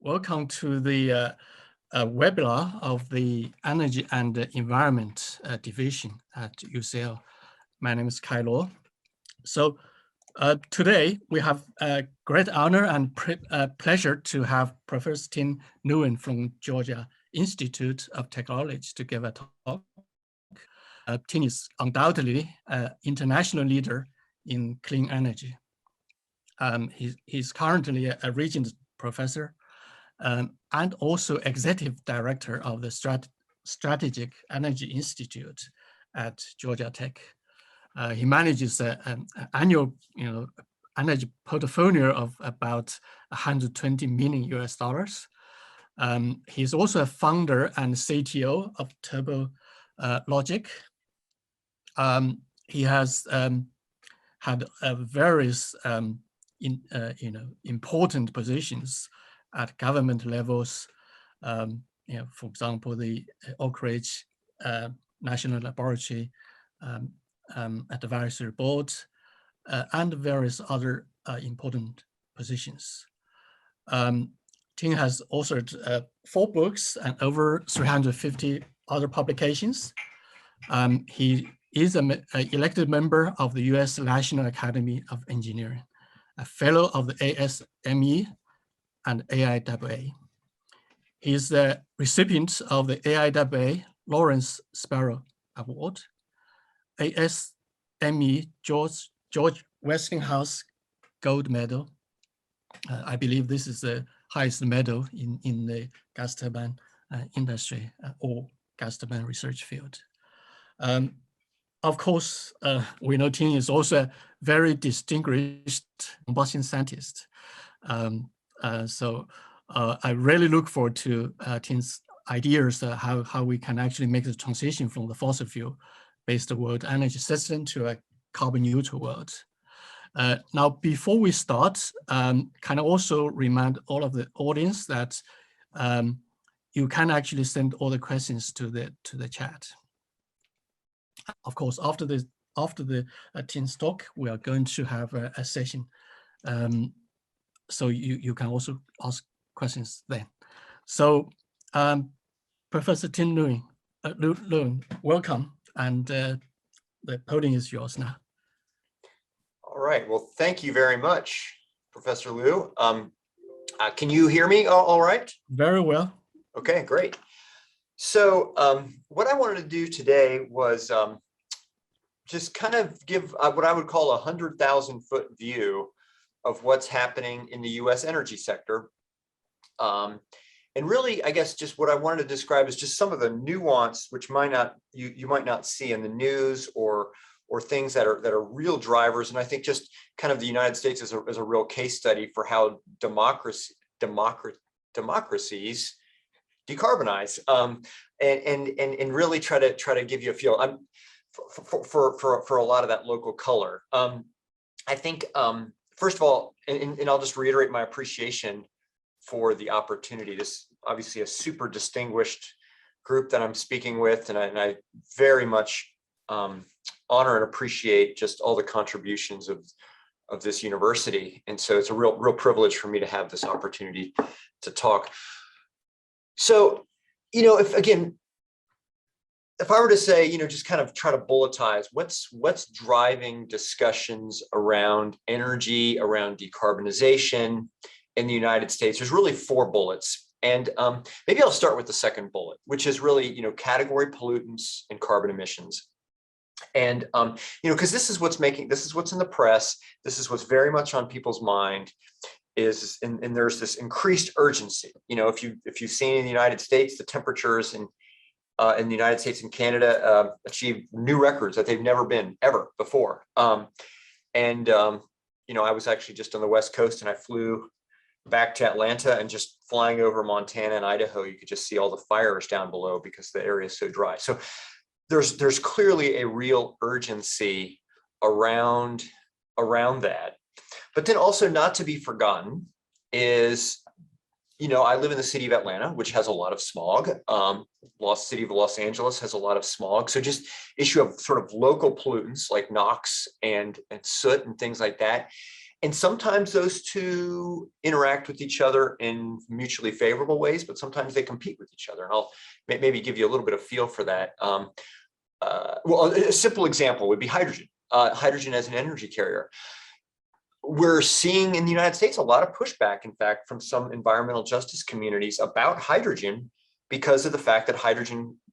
Welcome to the webinar of the Energy and Environment Division at UCL. My name is Kai Luo. So today we have a great honor and pleasure to have Professor Tim Lieuwen from Georgia Institute of Technology to give a talk. Tim is undoubtedly an international leader in clean energy. He's currently a Regents Professor and also Executive Director of the Strategic Energy Institute at Georgia Tech. He manages an annual energy portfolio of about $120 million US. He's also a founder and CTO of Turbo Logic. He has had various important positions at government levels, for example, the Oak Ridge National Laboratory Advisory Board, and various other important positions. Tim has authored 4 books and over 350 other publications. He is an elected member of the US National Academy of Engineering, a fellow of the ASME and AIAA. He is the recipient of the AIAA Lawrence Sparrow Award, ASME George Westinghouse Gold Medal. I believe this is the highest medal in the gas turbine industry or gas turbine research field. Of course, we know Tim is also a very distinguished combustion scientist. So I really look forward to Tim's ideas how we can actually make the transition from the fossil fuel-based world energy system to a carbon neutral world. Now, before we start, can I also remind all of the audience that you can actually send all the questions to the chat. Of course, after the Tim's talk, we are going to have a session. So you can also ask questions then. So Professor Tim Lieuwen, welcome, and the podium is yours now. All right, well, thank you very much, Professor Liu. Can you hear me all right? Very well. Okay, great. So what I wanted to do today was just kind of give what I would call a 100,000-foot view of what's happening in the US energy sector. And really, I guess just what I wanted to describe is just some of the nuance which you might not see in the news or things that are real drivers. And I think just kind of the United States is a real case study for how democracies decarbonize and really try to give you a feel for a lot of that local color. I think first of all, and I'll just reiterate my appreciation for the opportunity. This obviously a super distinguished group that I'm speaking with, and I very much honor and appreciate just all the contributions of this university. And so it's a real privilege for me to have this opportunity to talk. So, if I were to say, just kind of try to bulletize what's driving discussions around energy, around decarbonization in the United States, there's really 4 bullets. And maybe I'll start with the second bullet, which is really, category pollutants and carbon emissions. And, because this is what's in the press, this is what's very much on people's mind, and there's this increased urgency. If you've seen in the United States, the temperatures in the United States and Canada achieved new records that they've never been ever before. I was actually just on the West Coast, and I flew back to Atlanta, and just flying over Montana and Idaho, you could just see all the fires down below because the area is so dry. So there's clearly a real urgency around that. But then also not to be forgotten is, I live in the city of Atlanta, which has a lot of smog. City of Los Angeles has a lot of smog. So just issue of sort of local pollutants like NOx and soot and things like that. And sometimes those two interact with each other in mutually favorable ways, but sometimes they compete with each other. And I'll maybe give you a little bit of feel for that. Well, a simple example would be hydrogen. Hydrogen as an energy carrier. We're seeing in the United States a lot of pushback, in fact, from some environmental justice communities about hydrogen because of the fact that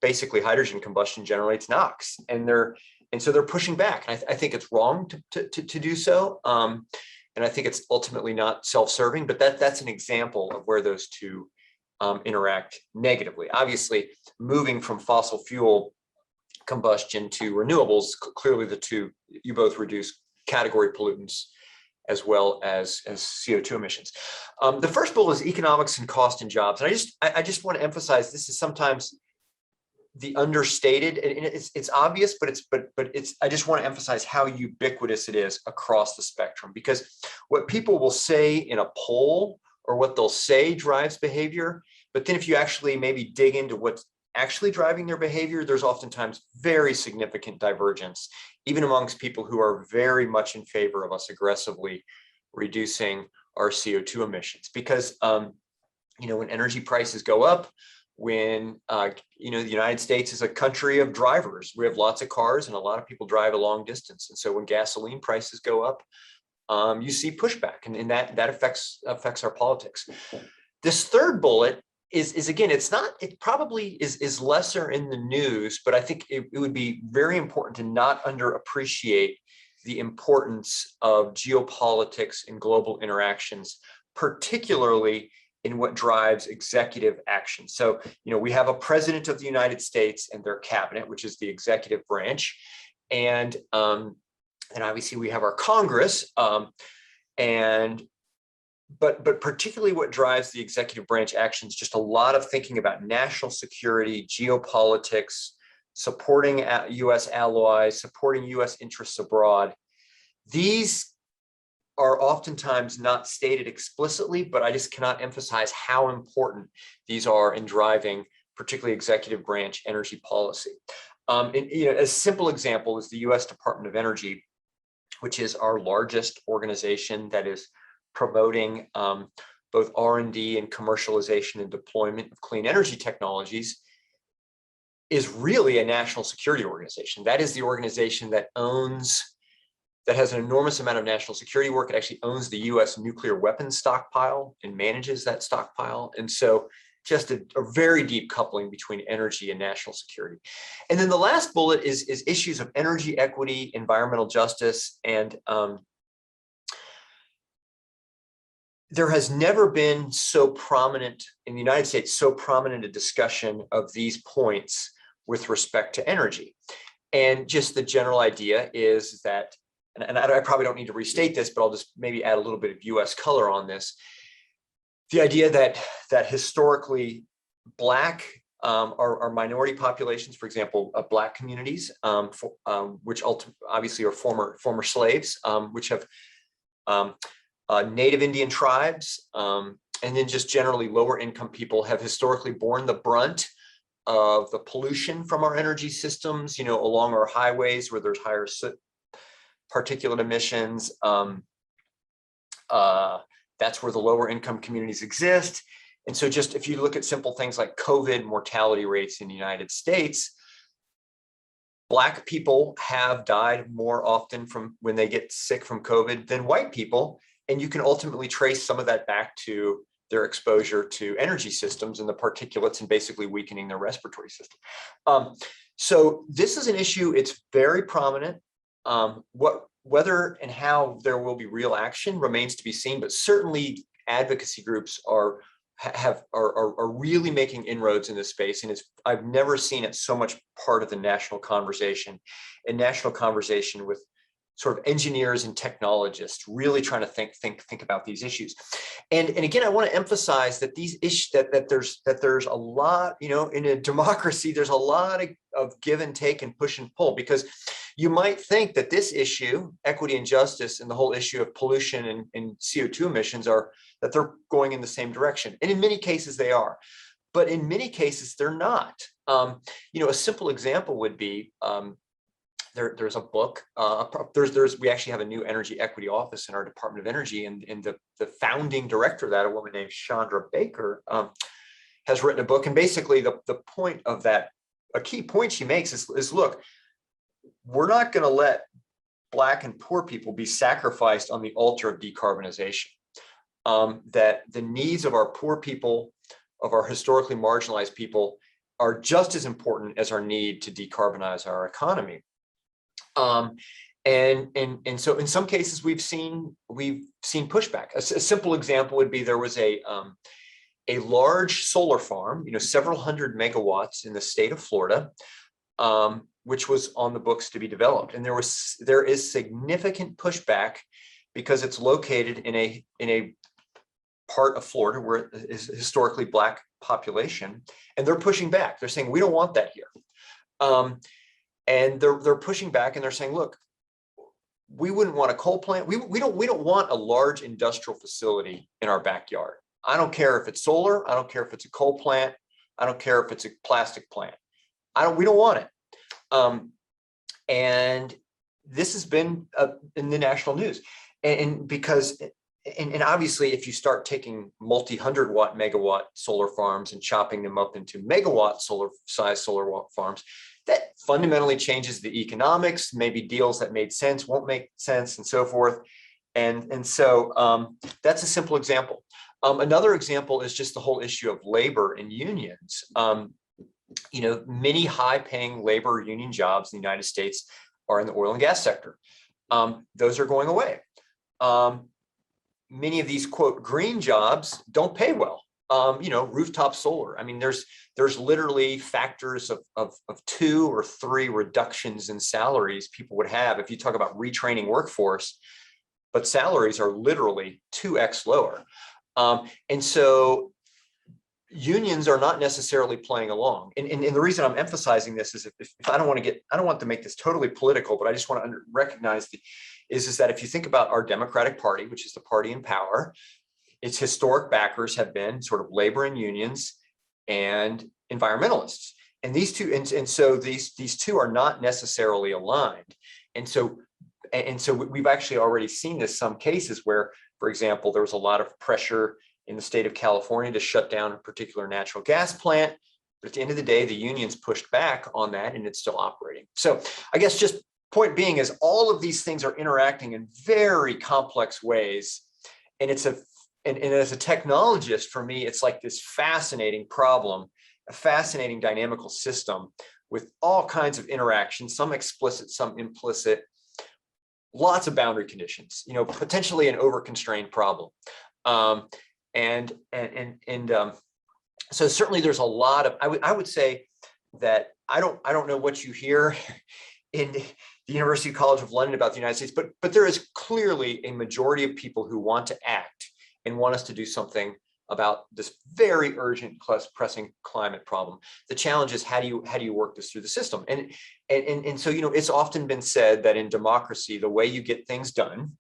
basically hydrogen combustion generates NOx, and so they're pushing back. And I think it's wrong to do so. And I think it's ultimately not self-serving, but that's an example of where those two interact negatively. Obviously, moving from fossil fuel combustion to renewables, clearly the two, you both reduce category pollutants as well as CO2 emissions. The first bullet is economics and cost and jobs. And I just want to emphasize this is sometimes the understated, and it's obvious, but I just want to emphasize how ubiquitous it is across the spectrum, because what people will say in a poll or what they'll say drives behavior, but then if you actually maybe dig into what's actually driving their behavior, there's oftentimes very significant divergence, even amongst people who are very much in favor of us aggressively reducing our CO2 emissions. Because when energy prices go up, when the United States is a country of drivers, we have lots of cars and a lot of people drive a long distance, and so when gasoline prices go up, you see pushback, and that affects our politics. This third bullet is again, it probably is lesser in the news, but I think it would be very important to not underappreciate the importance of geopolitics and global interactions, particularly in what drives executive action. So, we have a president of the United States and their cabinet, which is the executive branch, and obviously we have our Congress, but particularly what drives the executive branch actions, just a lot of thinking about national security, geopolitics, supporting U.S. allies, supporting U.S. interests abroad. These are oftentimes not stated explicitly, but I just cannot emphasize how important these are in driving particularly executive branch energy policy. A simple example is the U.S. Department of Energy, which is our largest organization that is promoting both R&D and commercialization and deployment of clean energy technologies, is really a national security organization. That is the organization that has an enormous amount of national security work. It actually owns the U.S. nuclear weapons stockpile and manages that stockpile. And so just a very deep coupling between energy and national security. And then the last bullet is issues of energy equity, environmental justice, and there has never been so prominent in the United States, so prominent a discussion of these points with respect to energy. And just the general idea is that, and I probably don't need to restate this, but I'll just maybe add a little bit of US color on this. The idea that historically Black or minority populations, for example, Black communities, which obviously are former slaves, which have Native Indian tribes, and then just generally lower income people have historically borne the brunt of the pollution from our energy systems, along our highways where there's higher particulate emissions. That's where the lower income communities exist. And so just if you look at simple things like COVID mortality rates in the United States, Black people have died more often from when they get sick from COVID than white people. And you can ultimately trace some of that back to their exposure to energy systems and the particulates and basically weakening their respiratory system. So this is an issue, it's very prominent. Whether and how there will be real action remains to be seen, but certainly advocacy groups are really making inroads in this space, and I've never seen it so much part of the national conversation, and national conversation with sort of engineers and technologists really trying to think about these issues. And again, I want to emphasize that these issues that there's a lot, in a democracy, there's a lot of give and take and push and pull, because you might think that this issue, equity and justice, and the whole issue of pollution and CO2 emissions that they're going in the same direction. And in many cases they are, but in many cases they're not. A simple example would be, there's a book, we actually have a new energy equity office in our Department of Energy, and the founding director of that, a woman named Chandra Baker, has written a book. And basically the point of that, a key point she makes is look, we're not going to let Black and poor people be sacrificed on the altar of decarbonization. That the needs of our poor people, of our historically marginalized people, are just as important as our need to decarbonize our economy. And so in some cases we've seen pushback. A simple example would be there was a large solar farm, several hundred megawatts in the state of Florida, which was on the books to be developed, and there is significant pushback because it's located in a part of Florida where it is historically Black population, and they're pushing back. They're saying we don't want that here, and they're pushing back, and they're saying, look, we wouldn't want a coal plant. We don't want a large industrial facility in our backyard. I don't care if it's solar. I don't care if it's a coal plant. I don't care if it's a plastic plant. We don't want it. And this has been in the national news, and because, and obviously, if you start taking multi-100 watt megawatt solar farms and chopping them up into megawatt solar farms, that fundamentally changes the economics. Maybe deals that made sense won't make sense, and so forth. And so that's a simple example. Another example is just the whole issue of labor and unions. Many high-paying labor union jobs in the United States are in the oil and gas sector. Those are going away. Many of these, quote, green jobs don't pay well. Rooftop solar. I mean, there's literally factors of 2 or 3 reductions in salaries people would have if you talk about retraining workforce, but salaries are literally 2x lower. And so unions are not necessarily playing along. And the reason I'm emphasizing this is if I don't want to make this totally political, but I just want to recognize is that if you think about our Democratic Party, which is the party in power, its historic backers have been sort of labor and unions and environmentalists. And these two, and so these two are not necessarily aligned. And so we've actually already seen this some cases where, for example, there was a lot of pressure in the state of California to shut down a particular natural gas plant. But at the end of the day, the unions pushed back on that, and it's still operating. So I guess just point being is all of these things are interacting in very complex ways. And as a technologist, for me, it's like this fascinating problem, a fascinating dynamical system with all kinds of interactions, some explicit, some implicit, lots of boundary conditions, potentially an over-constrained problem. So certainly there's a lot of, I would say that I don't know what you hear in the University College of London about the United States, but there is clearly a majority of people who want to act and want us to do something about this very urgent, pressing climate problem. The challenge is how do you work this through the system? And so it's often been said that in democracy, the way you get things done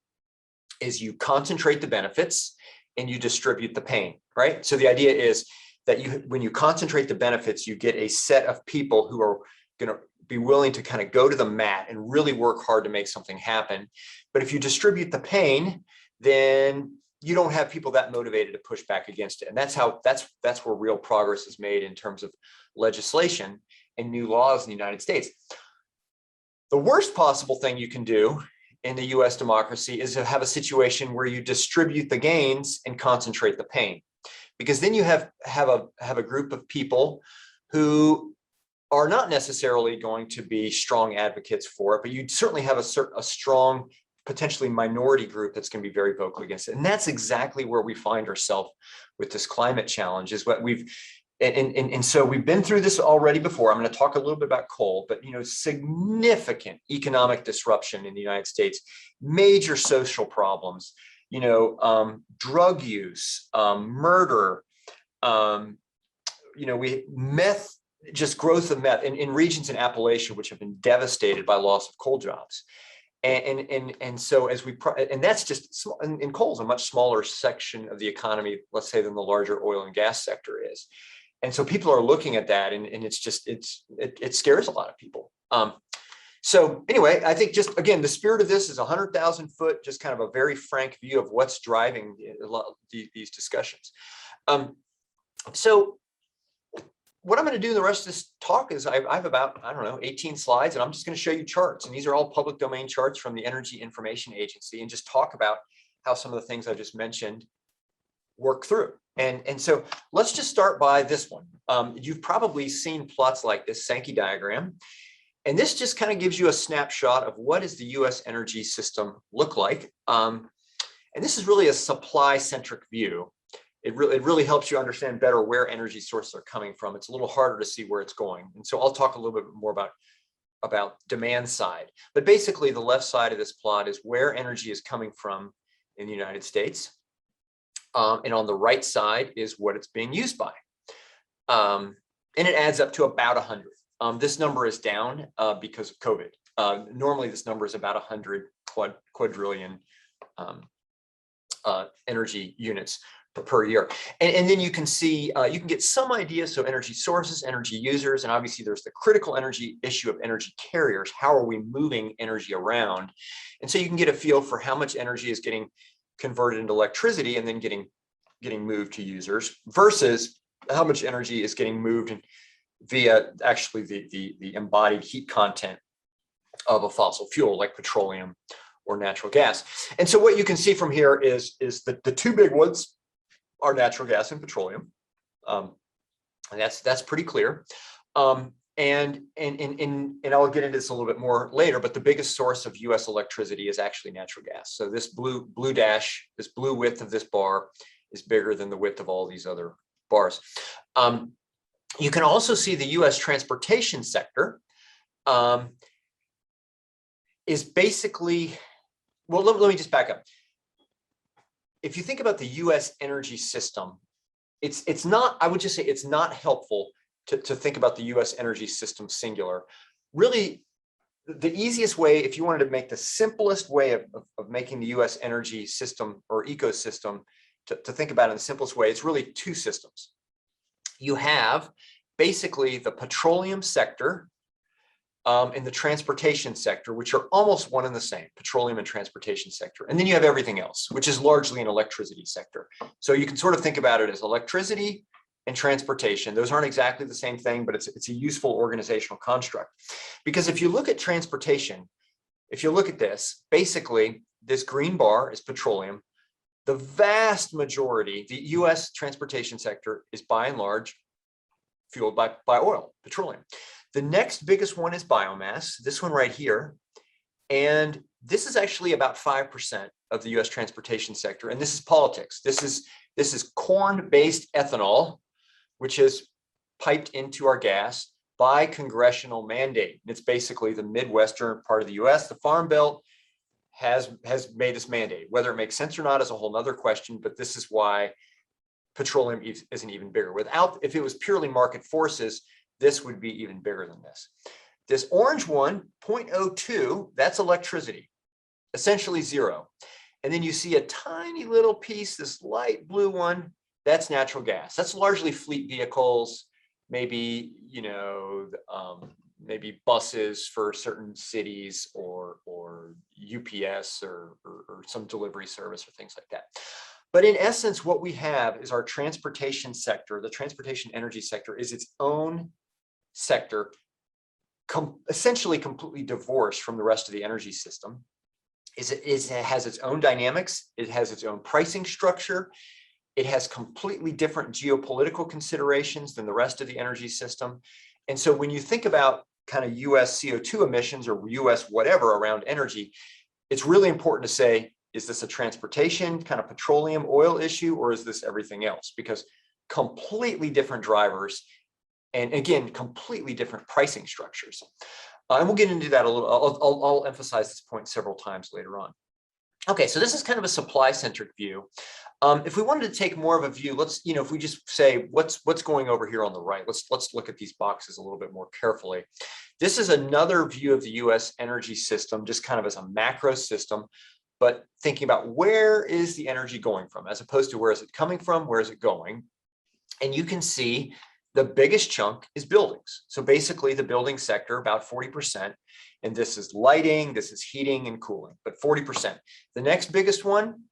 is you concentrate the benefits and you distribute the pain, right? So the idea is that when you concentrate the benefits, you get a set of people who are going to be willing to kind of go to the mat and really work hard to make something happen. But if you distribute the pain, then you don't have people that motivated to push back against it. And that's where real progress is made in terms of legislation and new laws in the United States. The worst possible thing you can do in the US democracy is to have a situation where you distribute the gains and concentrate the pain. Because then you have a group of people who are not necessarily going to be strong advocates for it, but you certainly have a strong, potentially minority group that's going to be very vocal against it. And that's exactly where we find ourselves with this climate challenge, is what and so we've been through this already before. I'm going to talk a little bit about coal, but significant economic disruption in the United States, major social problems, drug use, murder, meth, just growth of meth in regions in Appalachia, which have been devastated by loss of coal jobs. And so and that's just, and coal is a much smaller section of the economy, let's say, than the larger oil and gas sector is. And so people are looking at that, and it scares a lot of people. So anyway, I think just, again, the spirit of this is 100,000 foot, just kind of a very frank view of what's driving a lot of these discussions. So what I'm going to do in the rest of this talk is I have about, I don't know, 18 slides, and I'm just going to show you charts. And these are all public domain charts from the Energy Information Agency, and just talk about how some of the things I just mentioned work through. And so let's just start by this one. You've probably seen plots like this Sankey diagram. And this just kind of gives you a snapshot of what does the US energy system look like. And this is really a supply-centric view. It really helps you understand better where energy sources are coming from. It's a little harder to see where it's going. And so I'll talk a little bit more about demand side. But basically, the left side of this plot is where energy is coming from in the United States. And on the right side is what it's being used by. And it adds up to about 100. This number is down because of COVID. Normally, this number is about 100 quadrillion energy units per year. And then you can see, you can get some idea. So energy sources, energy users, and obviously there's the critical energy issue of energy carriers. How are we moving energy around? And so you can get a feel for how much energy is getting converted into electricity and then getting moved to users versus how much energy is getting moved via actually the embodied heat content of a fossil fuel like petroleum or natural gas. And so what you can see from here is that the two big ones are natural gas and petroleum. And that's pretty clear. And I'll get into this a little bit more later, but the biggest source of US electricity is actually natural gas. So this blue dash, this blue width of this bar is bigger than the width of all these other bars. You can also see the US transportation sector is basically, well, let me just back up. If you think about the US energy system, it's not, I would just say it's not helpful to think about the US energy system singular. Really, the easiest way, if you wanted to make the simplest way of making the US energy system or ecosystem to think about it in the simplest way, it's really two systems. You have basically the petroleum sector and the transportation sector, which are almost one and the same, petroleum and transportation sector. And then you have everything else, which is largely an electricity sector. So you can sort of think about it as electricity and transportation. Those aren't exactly the same thing, but it's a useful organizational construct. Because if you look at transportation, if you look at this, basically this green bar is petroleum. The vast majority, the US transportation sector is by and large fueled by oil, petroleum. The next biggest one is biomass, this one right here. And this is actually about 5% of the US transportation sector. And this is politics. This is corn-based ethanol, which is piped into our gas by congressional mandate. It's basically the Midwestern part of the US. The Farm Belt has made this mandate. Whether it makes sense or not is a whole nother question, but this is why petroleum isn't even bigger. If it was purely market forces, this would be even bigger than this. This orange one, 0.02, that's electricity, essentially zero. And then you see a tiny little piece, this light blue one, that's natural gas. That's largely fleet vehicles, maybe, maybe buses for certain cities or UPS or some delivery service or things like that. But in essence, what we have is our transportation sector. The transportation energy sector is its own sector, essentially completely divorced from the rest of the energy system. It has its own dynamics. It has its own pricing structure. It has completely different geopolitical considerations than the rest of the energy system. And so when you think about kind of US CO2 emissions or US whatever around energy, it's really important to say, is this a transportation kind of petroleum oil issue, or is this everything else? Because completely different drivers, and again, completely different pricing structures. And we'll get into that a little. I'll emphasize this point several times later on. Okay, so this is kind of a supply-centric view. If we wanted to take more of a view, let's, if we just say what's going over here on the right, let's look at these boxes a little bit more carefully. This is another view of the US energy system, just kind of as a macro system, but thinking about where is the energy going from, as opposed to where is it coming from, where is it going? And you can see The biggest chunk is buildings. So basically the building sector, about 40%. And this is lighting, this is heating and cooling, but 40%. The next biggest one,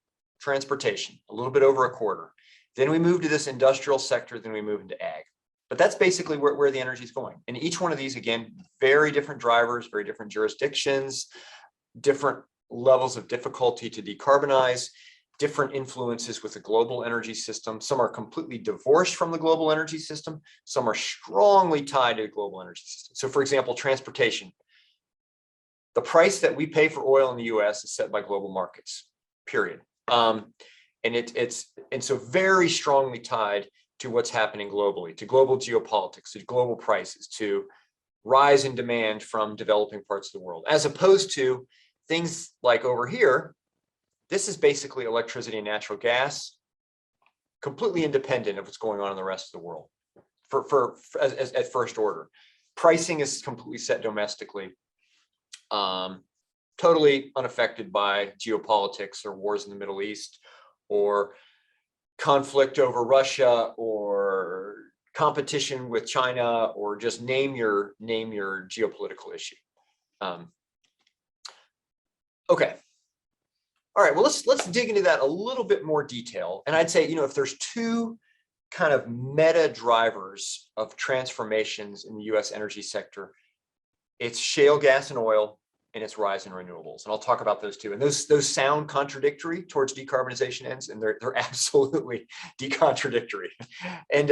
transportation, a little bit over a quarter. Then we move to this industrial sector, then we move into ag. But that's basically where the energy is going. And each one of these, again, very different drivers, very different jurisdictions, different levels of difficulty to decarbonize, different influences with the global energy system. Some are completely divorced from the global energy system. Some are strongly tied to the global energy system. So for example, transportation. The price that we pay for oil in the US is set by global markets, period. And so very strongly tied to what's happening globally, to global geopolitics, to global prices, to rise in demand from developing parts of the world, as opposed to things like over here. This is basically electricity and natural gas, completely independent of what's going on in the rest of the world at first order. Pricing is completely set domestically, totally unaffected by geopolitics or wars in the Middle East or conflict over Russia or competition with China, or just name your geopolitical issue. Okay. All right, well, let's dig into that a little bit more detail. And I'd say, if there's two kind of meta drivers of transformations in the US energy sector, it's shale gas and oil, and it's rise in renewables. And I'll talk about those two. And those sound contradictory towards decarbonization ends, and they're absolutely decontradictory. And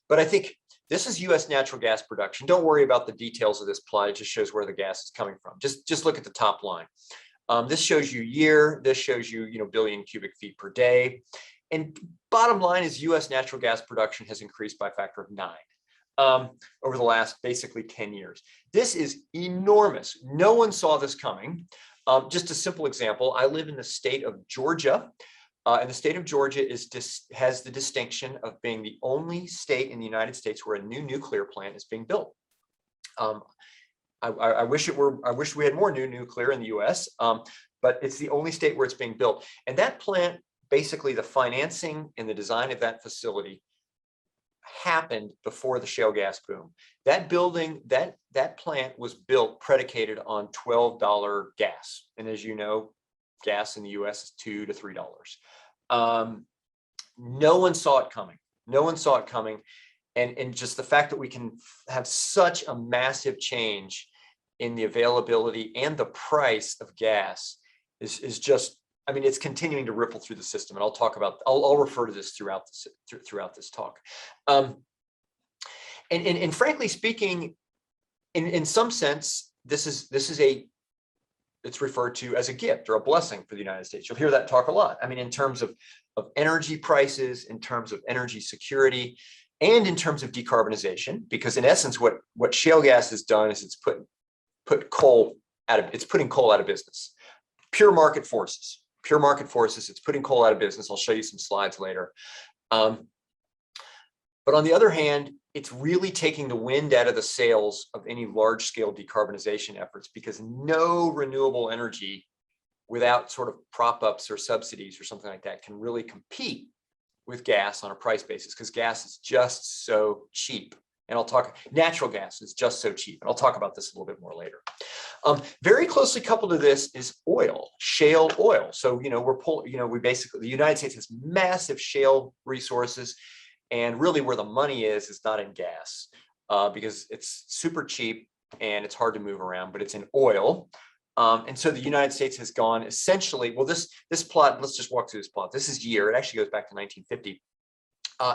but I think this is US natural gas production. Don't worry about the details of this plot. It just shows where the gas is coming from. Just look at the top line. This shows you year, this shows you, billion cubic feet per day. And bottom line is US natural gas production has increased by a factor of 9 over the last basically 10 years. This is enormous. No one saw this coming. Just a simple example, I live in the state of Georgia. And the state of Georgia has the distinction of being the only state in the United States where a new nuclear plant is being built. I wish we had more new nuclear in the US, but it's the only state where it's being built. And that plant, basically the financing and the design of that facility happened before the shale gas boom. That building, that plant was built predicated on $12 gas. And as you know, gas in the US is $2 to $3. No one saw it coming. No one saw it coming. And just the fact that we can have such a massive change in the availability and the price of gas is just, I mean, it's continuing to ripple through the system. And I'll talk about, I'll refer to this throughout this talk. And frankly speaking, in some sense, it's referred to as a gift or a blessing for the United States. You'll hear that talk a lot. I mean, in terms of energy prices, in terms of energy security, and in terms of decarbonization, because in essence, what shale gas has done is it's putting coal out of business. Pure market forces, it's putting coal out of business. I'll show you some slides later. But on the other hand, it's really taking the wind out of the sails of any large scale decarbonization efforts, because no renewable energy without sort of prop ups or subsidies or something like that can really compete with gas on a price basis, because gas is just so cheap. And natural gas is just so cheap. And I'll talk about this a little bit more later. Very closely coupled to this is oil, shale oil. So, the United States has massive shale resources, and really where the money is not in gas, because it's super cheap and it's hard to move around, but it's in oil. And so the United States has gone essentially, well, this plot, let's just walk through this plot. This is year, it actually goes back to 1950.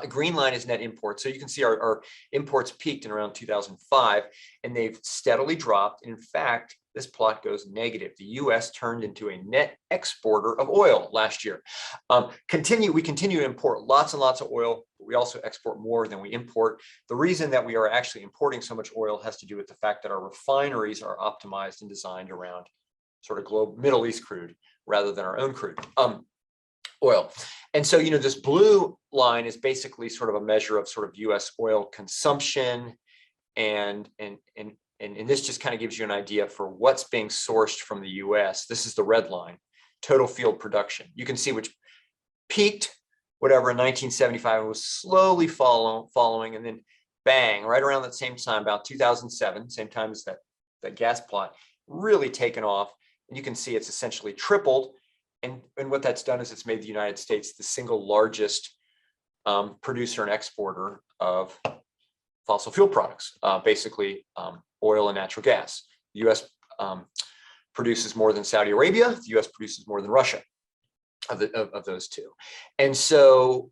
Green line is net imports. So you can see our imports peaked in around 2005, and they've steadily dropped. And in fact, this plot goes negative. The US turned into a net exporter of oil last year. We continue to import lots and lots of oil, but we also export more than we import. The reason that we are actually importing so much oil has to do with the fact that our refineries are optimized and designed around sort of Middle East crude rather than our own crude. Oil. And so, this blue line is basically sort of a measure of sort of US oil consumption. And this just kind of gives you an idea for what's being sourced from the US. This is the red line, total field production. You can see which peaked, whatever, in 1975 and was slowly following. And then bang, right around that same time, about 2007, same time as that gas plot, really taken off. And you can see it's essentially tripled. And what that's done is it's made the United States the single largest producer and exporter of fossil fuel products, basically oil and natural gas. The U.S. Produces more than Saudi Arabia. The U.S. produces more than Russia of those two. And so,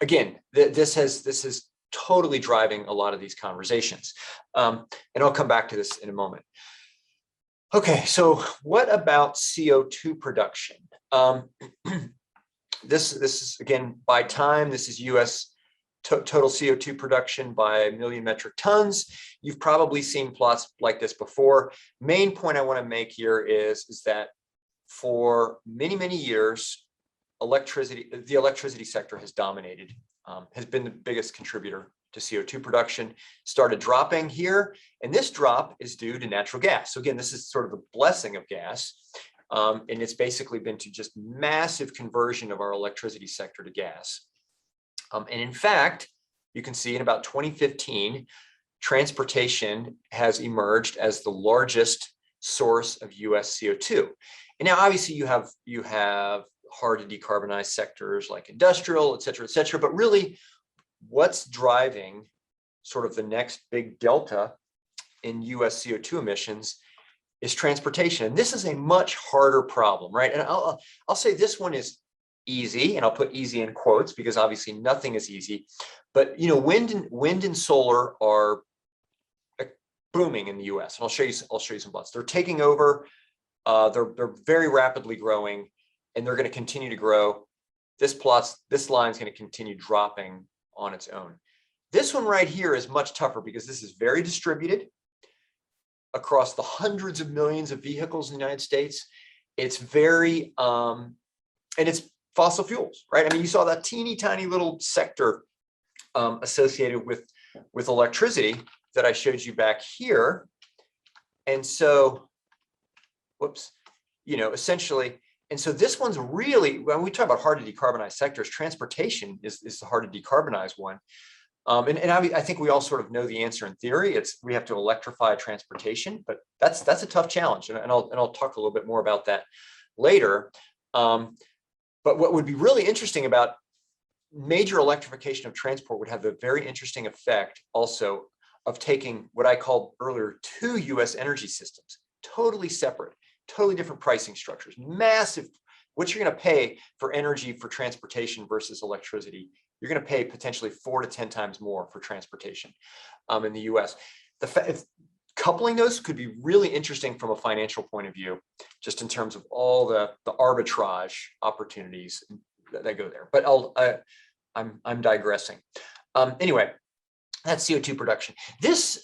again, this is totally driving a lot of these conversations. And I'll come back to this in a moment. Okay, so what about CO2 production? This is, again, by time, this is U.S. Total CO2 production by a million metric tons. You've probably seen plots like this before. Main point I want to make here is that for many, many years, the electricity sector has dominated, has been the biggest contributor to CO2 production, started dropping here. And this drop is due to natural gas. So again, this is sort of the blessing of gas. And it's basically been to just massive conversion of our electricity sector to gas. And in fact, you can see in about 2015, transportation has emerged as the largest source of US CO2. And now obviously you have hard to decarbonize sectors like industrial, et cetera, but really what's driving sort of the next big delta in US CO2 emissions is transportation. And this is a much harder problem, right? And I'll say this one is easy, and I'll put easy in quotes because obviously nothing is easy. But you know, wind and solar are booming in the U.S. And I'll show you some plots. They're taking over. They're very rapidly growing, and they're going to continue to grow. This line is going to continue dropping on its own. This one right here is much tougher because this is very distributed across the hundreds of millions of vehicles in the United States. It's very and it's fossil fuels, right? I mean, you saw that teeny tiny little sector associated with electricity that I showed you back here. And so, whoops, you know, essentially, and so this one's really, when we talk about hard to decarbonize sectors, transportation is the hard to decarbonize one. And I think we all sort of know the answer in theory. We have to electrify transportation, but that's a tough challenge. And I'll talk a little bit more about that later. But what would be really interesting about major electrification of transport would have the very interesting effect also of taking what I called earlier two US energy systems, totally separate, totally different pricing structures, massive, what you're going to pay for energy for transportation versus electricity. You're going to pay potentially 4 to 10 times more for transportation in the US. Coupling those could be really interesting from a financial point of view, just in terms of all the arbitrage opportunities that go there. But I'm digressing. Anyway, that's CO2 production. This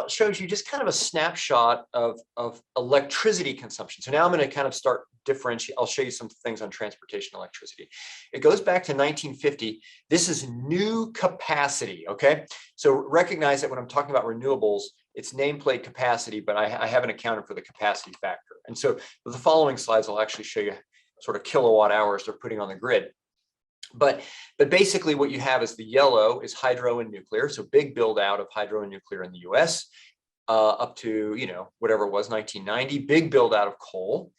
shows you just kind of a snapshot of electricity consumption. So now I'm going to kind of start differentiate. I'll show you some things on transportation electricity. It goes back to 1950. This is new capacity. Okay, so recognize that when I'm talking about renewables, it's nameplate capacity, but I haven't accounted for the capacity factor. And so the following slides will actually show you sort of kilowatt hours they're putting on the grid. But basically what you have is the yellow is hydro and nuclear. So big build out of hydro and nuclear in the US up to, you know, whatever it was, 1990, big build out of coal.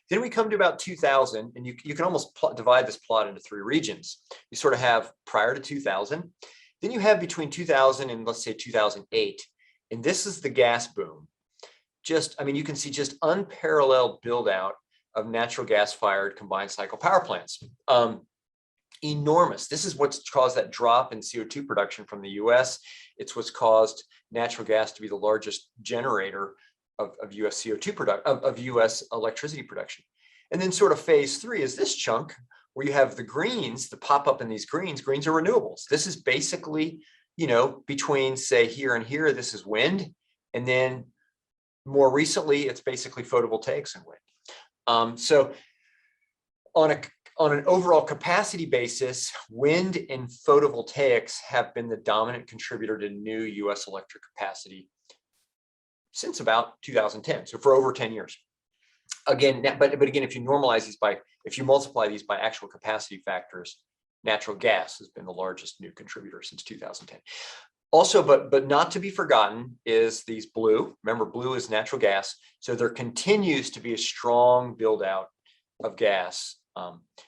Then we come to about 2000, and you can almost divide this plot into 3 regions. You sort of have prior to 2000, then you have between 2000 and let's say 2008. And this is the gas boom. I mean, you can see just unparalleled build out of natural gas fired combined cycle power plants. Enormous. This is what's caused that drop in CO2 production from the US. It's what's caused natural gas to be the largest generator of US CO2 production, of US electricity production. And then sort of phase 3 is this chunk where you have the greens, the pop up in these greens. Greens are renewables. This is basically, you know, between say here and here, this is wind. And then more recently, it's basically photovoltaics and wind. So on an overall capacity basis, wind and photovoltaics have been the dominant contributor to new US electric capacity since about 2010. So for over 10 years. Again, but again, if you normalize these if you multiply these by actual capacity factors, natural gas has been the largest new contributor since 2010. Also, but not to be forgotten is these blue. Remember, blue is natural gas. So there continues to be a strong build out of gas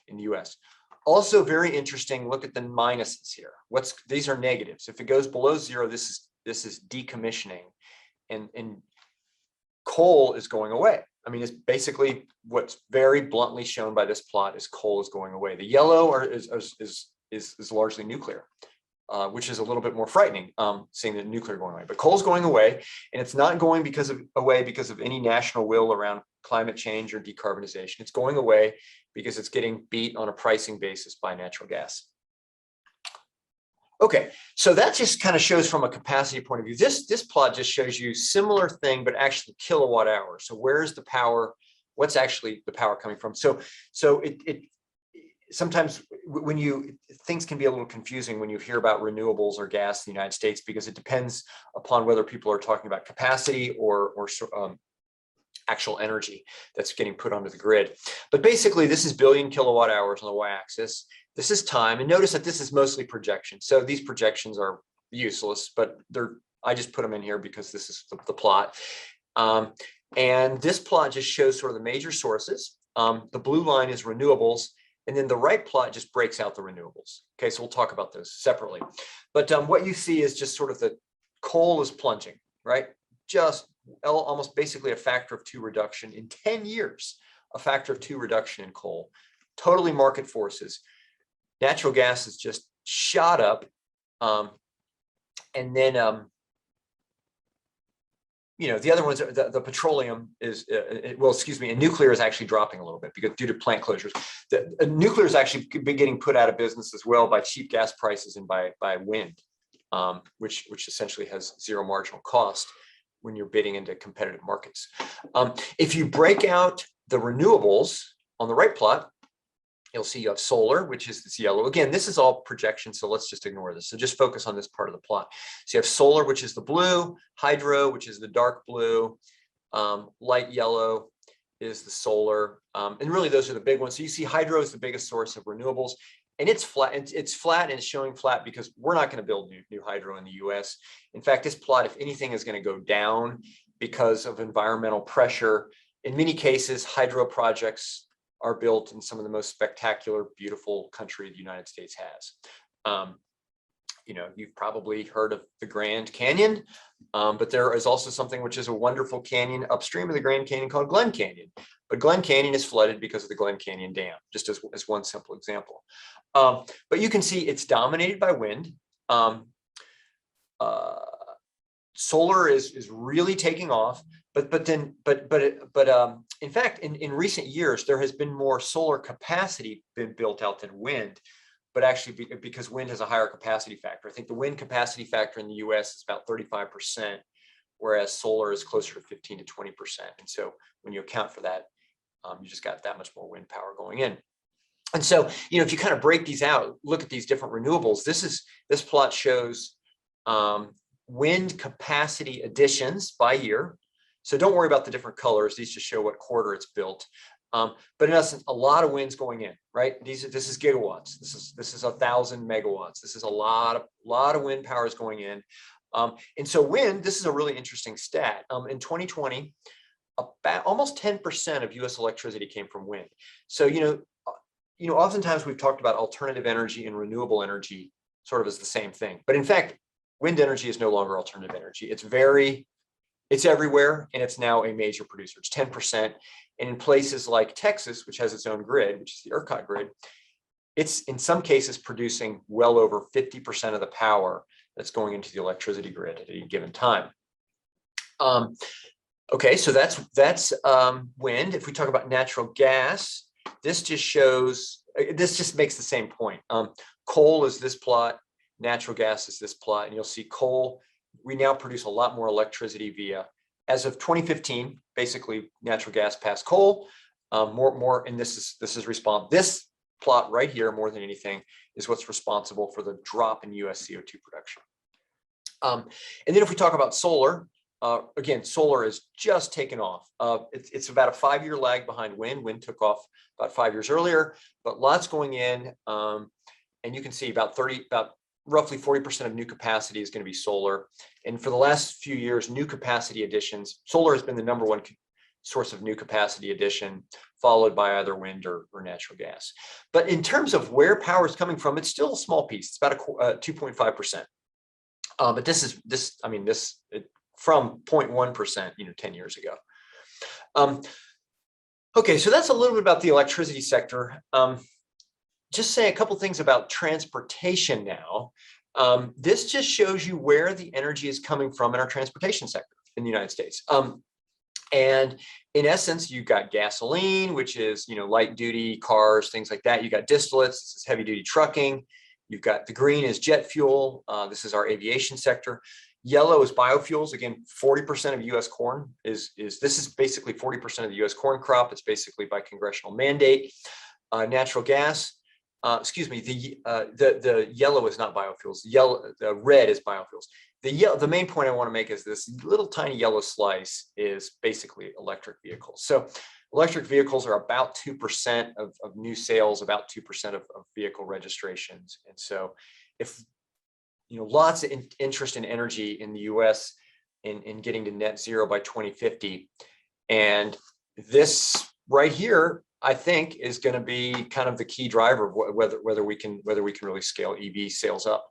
in the US. Also very interesting, look at the minuses here. These are negatives. If it goes below zero, this is decommissioning, and coal is going away. I mean, it's basically what's very bluntly shown by this plot is coal is going away. The yellow is largely nuclear. Which is a little bit more frightening, seeing the nuclear going away. But coal's going away, and it's not going because of any national will around climate change or decarbonization. It's going away because it's getting beat on a pricing basis by natural gas. Okay, so that just kind of shows from a capacity point of view. This plot just shows you similar thing, but actually kilowatt hours. So where's the power? What's actually the power coming from? So sometimes things can be a little confusing when you hear about renewables or gas in the United States, because it depends upon whether people are talking about capacity or actual energy that's getting put onto the grid. But basically, this is billion kilowatt hours on the y-axis. This is time, and notice that this is mostly projections. So these projections are useless, but I just put them in here because this is the plot. And this plot just shows sort of the major sources. The blue line is renewables. And then the right plot just breaks out the renewables. Okay, so we'll talk about those separately. But what you see is just sort of the coal is plunging, right? Just almost basically a factor of 2 reduction in 10 years, a factor of 2 reduction in coal. Totally market forces. Natural gas has just shot up. And then, the other ones, the petroleum is, and nuclear is actually dropping a little bit because due to plant closures. The nuclear is actually been getting put out of business as well by cheap gas prices and by wind, which essentially has zero marginal cost when you're bidding into competitive markets. If you break out the renewables on the right plot, you'll see you have solar, which is this yellow. Again, this is all projection, so let's just ignore this. So just focus on this part of the plot. So you have solar, which is the blue, hydro, which is the dark blue, light yellow is the solar. And really those are the big ones. So you see hydro is the biggest source of renewables, and it's flat. It's flat, and it's showing flat because we're not going to build new hydro in the US. In fact, this plot, if anything, is going to go down because of environmental pressure. In many cases, hydro projects are built in some of the most spectacular, beautiful country the United States has. You've probably heard of the Grand Canyon, but there is also something which is a wonderful canyon upstream of the Grand Canyon called Glen Canyon. But Glen Canyon is flooded because of the Glen Canyon Dam, just as one simple example. But you can see it's dominated by wind. Solar is really taking off, but in fact, in recent years, there has been more solar capacity been built out than wind, but actually because wind has a higher capacity factor. I think the wind capacity factor in the US is about 35%, whereas solar is closer to 15 to 20%. And so when you account for that, you just got that much more wind power going in. And so, if you kind of break these out, look at these different renewables, this plot shows wind capacity additions by year. So don't worry about the different colors. These just show what quarter it's built. But in essence, a lot of wind's going in, right? This is gigawatts. This is 1,000 megawatts. This is a lot of wind power is going in. And so wind, this is a really interesting stat. In 2020, about almost 10% of US electricity came from wind. So, oftentimes we've talked about alternative energy and renewable energy sort of as the same thing. But in fact, wind energy is no longer alternative energy. It's everywhere, and it's now a major producer. It's 10%. And in places like Texas, which has its own grid, which is the ERCOT grid, it's in some cases producing well over 50% of the power that's going into the electricity grid at any given time. Okay, so that's wind. If we talk about natural gas, this just makes the same point. Coal is this plot, natural gas is this plot, and you'll see coal, we now produce a lot more electricity via, as of 2015, basically natural gas passed coal, and this plot right here, more than anything, is what's responsible for the drop in US CO2 production. And then if we talk about solar, again, solar is just taken off. It's about a 5-year lag behind wind. Wind took off about 5 years earlier, but lots going in. And you can see about roughly 40% of new capacity is going to be solar. And for the last few years, new capacity additions, solar has been the #1 source of new capacity addition, followed by either wind or natural gas. But in terms of where power is coming from, it's still a small piece. It's about 2.5%. But from 0.1%, 10 years ago. Okay, so that's a little bit about the electricity sector. Just say a couple things about transportation now. This just shows you where the energy is coming from in our transportation sector in the United States. And in essence, you've got gasoline, which is, light duty cars, things like that. You got distillates, this is heavy duty trucking. You've got the green is jet fuel. This is our aviation sector. Yellow is biofuels. Again, 40% of U.S. corn this is basically 40% of the U.S. corn crop. It's basically by congressional mandate. Natural gas. Excuse me. The yellow is not biofuels. The red is biofuels. The main point I want to make is this little tiny yellow slice is basically electric vehicles. So electric vehicles are about 2% of new sales, about 2% of vehicle registrations. And so if, lots of interest in energy in the US in getting to net zero by 2050. And this right here, I think, is going to be kind of the key driver of whether we can really scale EV sales up.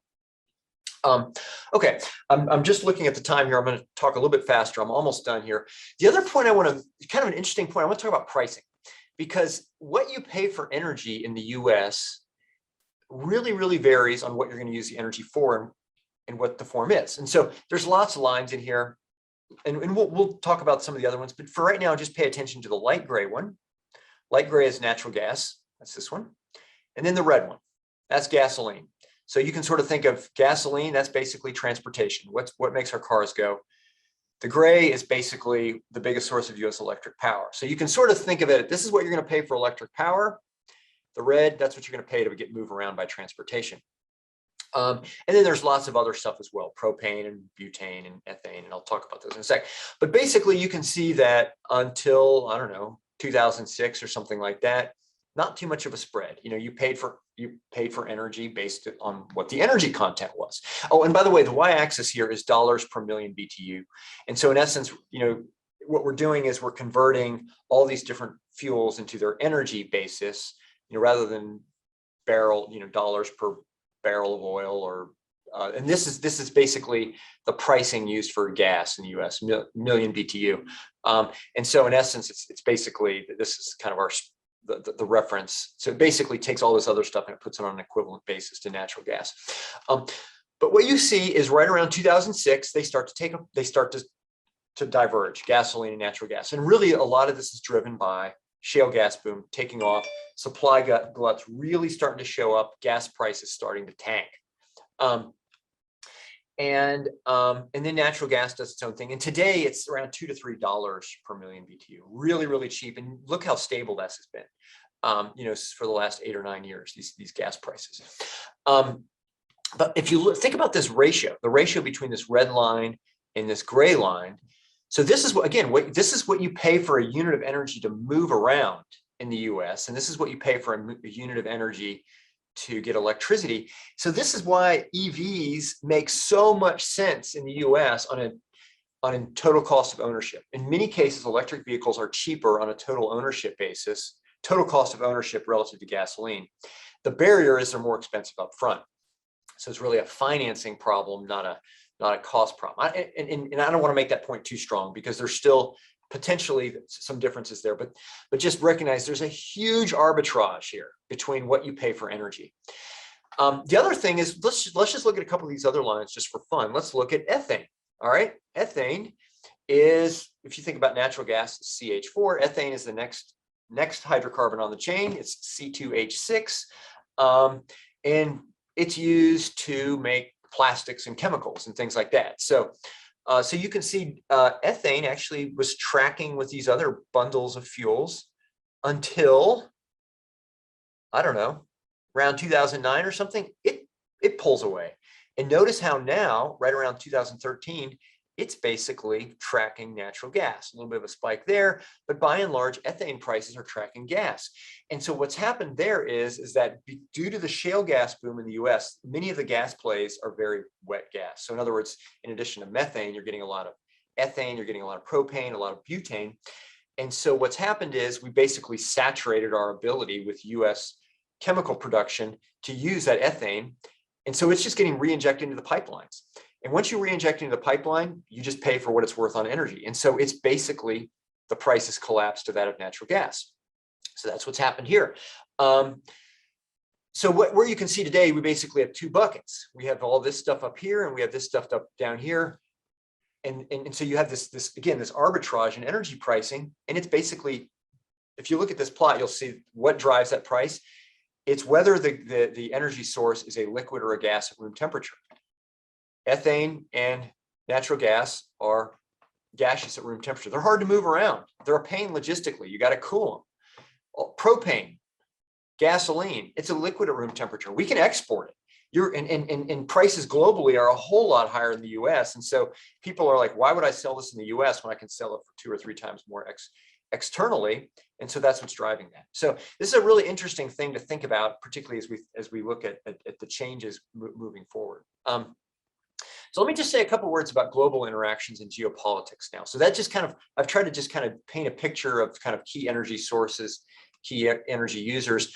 Okay, I'm just looking at the time here. I'm going to talk a little bit faster. I'm almost done here. The other point kind of an interesting point, I want to talk about pricing, because what you pay for energy in the US really, really varies on what you're going to use the energy for and what the form is. And so there's lots of lines in here, and we'll talk about some of the other ones, but for right now, just pay attention to the light gray one. Light gray is natural gas. That's this one. And then the red one, that's gasoline. So you can sort of think of gasoline, that's basically transportation. What makes our cars go? The gray is basically the biggest source of US electric power. So you can sort of think of it, this is what you're going to pay for electric power. The red, that's what you're going to pay to move around by transportation. And then there's lots of other stuff as well, propane and butane and ethane, and I'll talk about those in a sec. But basically you can see that until, I don't know, 2006 or something like that, not too much of a spread. You paid for energy based on what the energy content was. Oh, and by the way, the y-axis here is dollars per million BTU. And so in essence, what we're doing is we're converting all these different fuels into their energy basis, rather than dollars per barrel of oil, or and this is basically the pricing used for gas in the US, million BTU. And so in essence, it's basically, this is kind of the reference. So it basically takes all this other stuff and it puts it on an equivalent basis to natural gas. But what you see is right around 2006, they start to diverge, gasoline and natural gas. And really a lot of this is driven by shale gas boom taking off, supply gluts really starting to show up, gas prices starting to tank. And then natural gas does its own thing. And today it's around $2 to $3 per million BTU, really, really cheap. And look how stable this has been, for the last 8 or 9 years, these gas prices. But if you think about this ratio, the ratio between this red line and this gray line, so this is this is what you pay for a unit of energy to move around in the US, and this is what you pay for a unit of energy to get electricity. So this is why EVs make so much sense in the US on a total cost of ownership. In many cases, electric vehicles are cheaper on a total ownership basis, total cost of ownership relative to gasoline. The barrier is they're more expensive up front. So it's really a financing problem, not a cost problem. And I don't want to make that point too strong, because there's still potentially some differences there, but just recognize there's a huge arbitrage here between what you pay for energy. The other thing is, let's just look at a couple of these other lines just for fun. Let's look at ethane. All right, ethane is, if you think about natural gas, CH4. Ethane is the next hydrocarbon on the chain. It's C2H6, and it's used to make plastics and chemicals and things like that. So you can see ethane actually was tracking with these other bundles of fuels until, I don't know, around 2009 or something. It pulls away. And notice how now, right around 2013, it's basically tracking natural gas. A little bit of a spike there, but by and large, ethane prices are tracking gas. And so what's happened there is that due to the shale gas boom in the US, many of the gas plays are very wet gas. So in other words, in addition to methane, you're getting a lot of ethane, you're getting a lot of propane, a lot of butane. And so what's happened is we basically saturated our ability with US chemical production to use that ethane. And so it's just getting re-injected into the pipelines. And once you re-inject into the pipeline, you just pay for what it's worth on energy. And so it's basically the price has collapsed to that of natural gas. So that's what's happened here. So where you can see today, we basically have two buckets. We have all this stuff up here and we have this stuff up down here. And so you have this arbitrage in energy pricing. And it's basically, if you look at this plot, you'll see what drives that price. It's whether the energy source is a liquid or a gas at room temperature. Ethane and natural gas are gaseous at room temperature. They're hard to move around. They're a pain logistically. You got to cool them. Propane, gasoline, it's a liquid at room temperature. We can export it. And prices globally are a whole lot higher in the US. And so people are like, why would I sell this in the US when I can sell it for 2 or 3 times more externally? And so that's what's driving that. So this is a really interesting thing to think about, particularly as we look at the changes moving forward. So let me just say a couple words about global interactions and geopolitics now. So that just kind of, I've tried to just kind of paint a picture of kind of key energy sources, key energy users.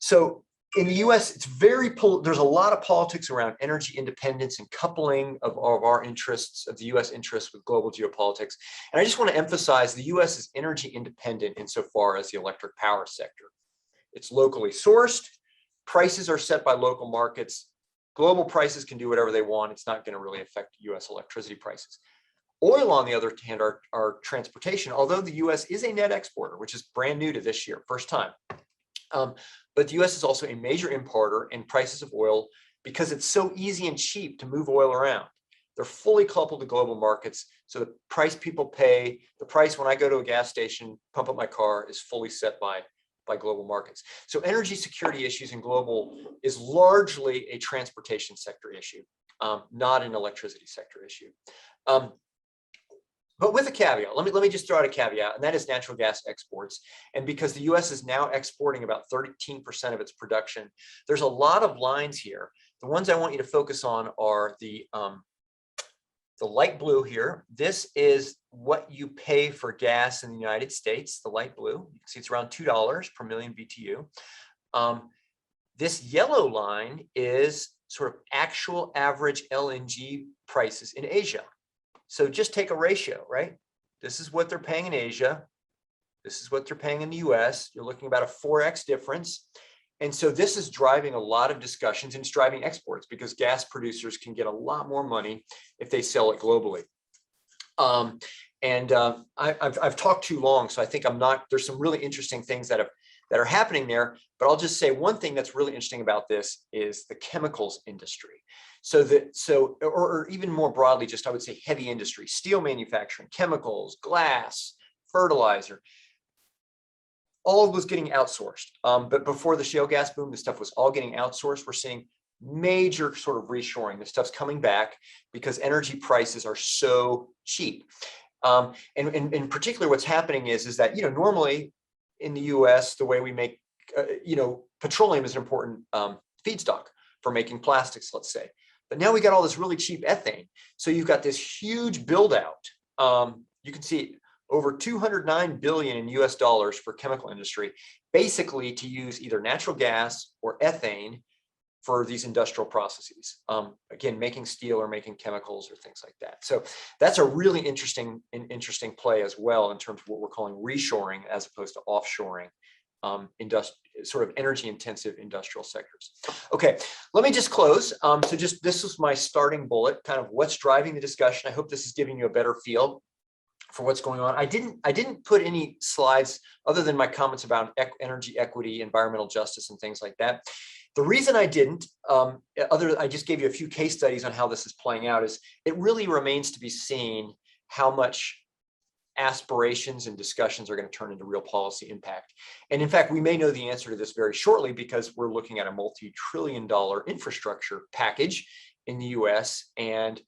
So in the US, it's there's a lot of politics around energy independence and coupling of our interests, of the US interests with global geopolitics. And I just want to emphasize the US is energy independent insofar as the electric power sector. It's locally sourced, prices are set by local markets, global prices can do whatever they want, it's not going to really affect US electricity prices. Oil, on the other hand, are transportation, although the US is a net exporter, which is brand new to this year, first time. But the US is also a major importer in prices of oil because it's so easy and cheap to move oil around. They're fully coupled to global markets. So the price people pay, the price when I go to a gas station, pump up my car, is fully set by global markets. So energy security issues in global is largely a transportation sector issue, not an electricity sector issue. But with a caveat, let me just throw out a caveat, and that is natural gas exports. And because the US is now exporting about 13% of its production, there's a lot of lines here. The ones I want you to focus on are the light blue here. This is what you pay for gas in the United States, the light blue. You can see it's around $2 per million BTU. This yellow line is sort of actual average LNG prices in Asia. So just take a ratio, right? This is what they're paying in Asia. This is what they're paying in the US. You're looking about a 4x difference. And so this is driving a lot of discussions, and it's driving exports because gas producers can get a lot more money if they sell it globally. I've talked too long, so I think there's some really interesting things that are happening there. But I'll just say one thing that's really interesting about this is the chemicals industry. Or even more broadly, just I would say heavy industry, steel manufacturing, chemicals, glass, fertilizer. All was getting outsourced. But before the shale gas boom, this stuff was all getting outsourced. We're seeing major sort of reshoring. This stuff's coming back because energy prices are so cheap. And in particular, what's happening is that, normally in the US, the way we make, petroleum is an important feedstock for making plastics, let's say. But now we got all this really cheap ethane. So you've got this huge build out. You can see over $209 billion in US dollars for chemical industry, basically to use either natural gas or ethane for these industrial processes. Again, making steel or making chemicals or things like that. So that's a really interesting play as well in terms of what we're calling reshoring as opposed to offshoring, sort of energy intensive industrial sectors. Okay, let me just close. So this was my starting bullet, kind of what's driving the discussion. I hope this is giving you a better feel for what's going on. I didn't put any slides other than my comments about energy equity, environmental justice, and things like that. The reason I didn't, I just gave you a few case studies on how this is playing out, is it really remains to be seen how much aspirations and discussions are going to turn into real policy impact. And in fact, we may know the answer to this very shortly because we're looking at a multi-trillion-dollar infrastructure package in the US. And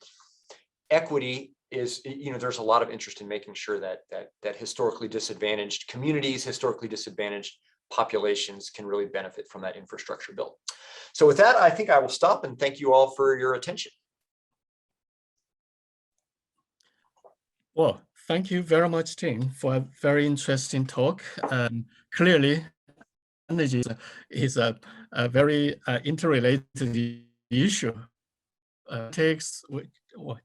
equity is, there's a lot of interest in making sure that historically disadvantaged communities, historically disadvantaged populations can really benefit from that infrastructure bill. So with that, I think I will stop and thank you all for your attention. Well, thank you very much, Tim, for a very interesting talk. Clearly, energy is a very interrelated issue. Takes with